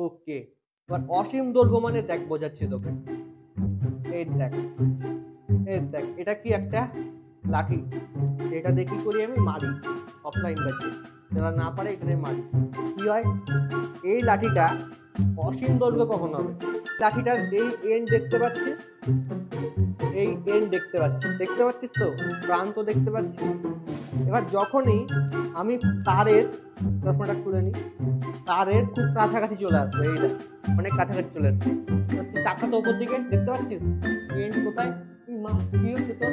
ওকে, এবার অসীম দৈর্ঘ্য মানে দেখ বোঝাচ্ছি তোকে। এই দেখ, এই দেখ, এটা কি একটা লাঠি। এটা দিয়ে কি করি আমি? মারি অফলাইন ব্যাচে। যারা না পারে এখানে মারি। কি হয়? এই লাঠিটা অসীম দৈর্ঘ্য কখন হবে? লাঠিটার এই এন্ড দেখতে পাচ্ছিস? এই এন্ড দেখতে পাচ্ছিস? দেখতে পাচ্ছিস তো? প্রান্ত দেখতে পাচ্ছিস? এবার যখনই আমি তারের, চশমাটা খুলে নিই, তারের খুব কাছাকাছি চলে আসবে, এই দেখ অনেক কাছাকাছি চলে আসছে। এবার তুই তাকা তো ওপর দিকে, দেখতে পাচ্ছিস এন্ড কোথায়? এই মা, কি হচ্ছে তোর?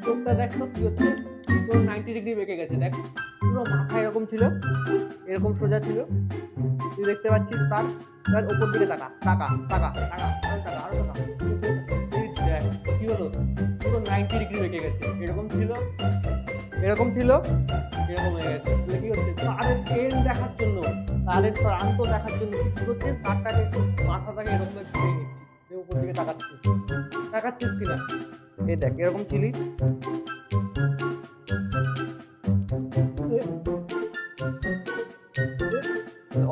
চোখটা দেখ তো কি হচ্ছে? তোর 90 ডিগ্রি বেঁকে গেছে দেখ। পুরো মাথা এরকম ছিল, এরকম সোজা ছিল। তুই দেখতে পাচ্ছিস তার। এবার ওপর দিকে তাকা, তাকা, তাকা, তাকা, আরো তাকা, আরো তাকা। এই দেখ কি হলো? পুরো 90 ডিগ্রি বেঁকে গেছে। এরকম ছিল, এরকম ছিল, এরকম হয়ে গেছে। তাহলে কি হচ্ছে? তারের এন্ড দেখার জন্য, তারের প্রান্ত দেখার জন্য কি করছিস? তারটাকে, মাথাটাকে এরকম করে ঘুরিয়ে নিচ্ছিস, উপর দিকে তাকাচ্ছিস। তাকাচ্ছিস কিনা? এই দেখ এরকম ছিলি।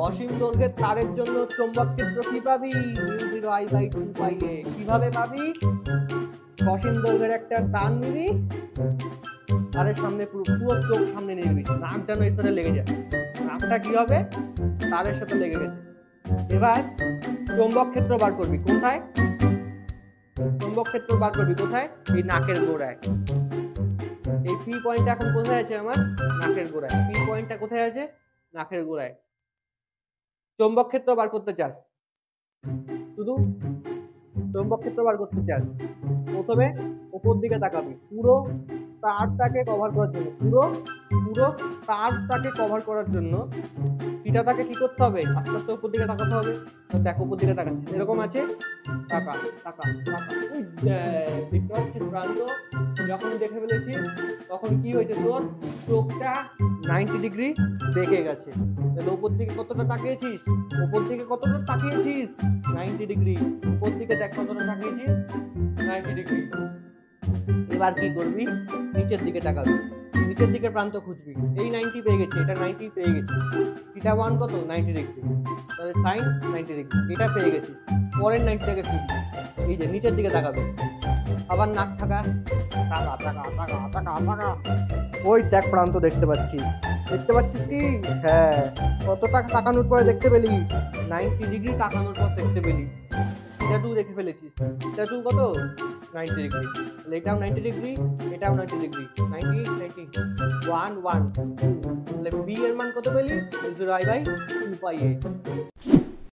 অসীম দৈর্ঘ্যের তারের জন্য চৌম্বক ক্ষেত্র কি পাবি? μ0I/2πa। কিভাবে পাবি? অসীম দৈর্ঘ্যের একটা তার নিবি, তারের সামনে পুরো পুরো চোখ সামনে নিয়ে নিবি, নাক যেন এর সাথে লেগে যায়। নাকটা কি হবে? তারের সাথে লেগে গেছে। এবার চৌম্বক ক্ষেত্র বার করবি কোথায়? চৌম্বক ক্ষেত্র বার করবি কোথায়? এই নাকের গোড়ায়। এই পি পয়েন্টটা এখন কোথায় আছে আমার? নাকের গোড়ায়। পি পয়েন্টটা কোথায় আছে? নাকের গোড়ায়। চৌম্বক ক্ষেত্র বার করতে চাস, শুধু চৌম্বক ক্ষেত্র বার করতে চাস, প্রথমে উপর দিকে তাকাবি, পুরো তারটাকে কভার করার জন্য, পুরো পুরো তারটাকে কভার করার জন্য পিঠাটাকে কি করতে হবে? আস্তে আস্তে উপর দিকে তাকাতে হবে। দেখো উপর দিকে তাকাচ্ছিস, এরকম আছে, তাকা, তাকা, তাকা। ওই দেখতে পাচ্ছিস প্রান্ত? যখন দেখে ফেলেছিস তখন কি হয়েছে তোর? চোখটা 90 ডিগ্রি বেঁকে গেছে। তাহলে উপর দিকে কতটা তাকিয়েছিস? উপর দিকে কতটা তাকিয়েছিস? 90 ডিগ্রি। উপর দিকে দেখ কতটা তাকিয়েছিস? 90 ডিগ্রি। এবার কি করবি? নিচের দিকে তাকাবি, নিচের দিকে প্রান্ত খুঁজবি। এই 90 পেয়ে গেছি, এটা 90 পেয়ে গেছি। থিটা 1 কত? 90 ডিগ্রি। তাহলে সাইন 90 ডিগ্রি, এটা পেয়ে গেছিস। পরের 90টাকে খুঁজবি। এই যে নিচের দিকে তাকাবি, আবার নাক থাকা, তাকা, তাকা, তাকা, তাকা, তাকা। ওই দেখ প্রান্ত দেখতে পাচ্ছিস? দেখতে পাচ্ছিস কি? হ্যাঁ। কতটা তাকানোর পরে দেখতে পেলি? 90 ডিগ্রি তাকানোর পর দেখতে পেলি। এটা তুই দেখে ফেলেছিস। এটা তুই কত? 90 ডিগ্রি। তাহলে এটাও 90 ডিগ্রি, এটাও 90 ডিগ্রি। 90, 90, 1, 1, 2। তাহলে বি এর মান কত পেলি? 0I/2πa।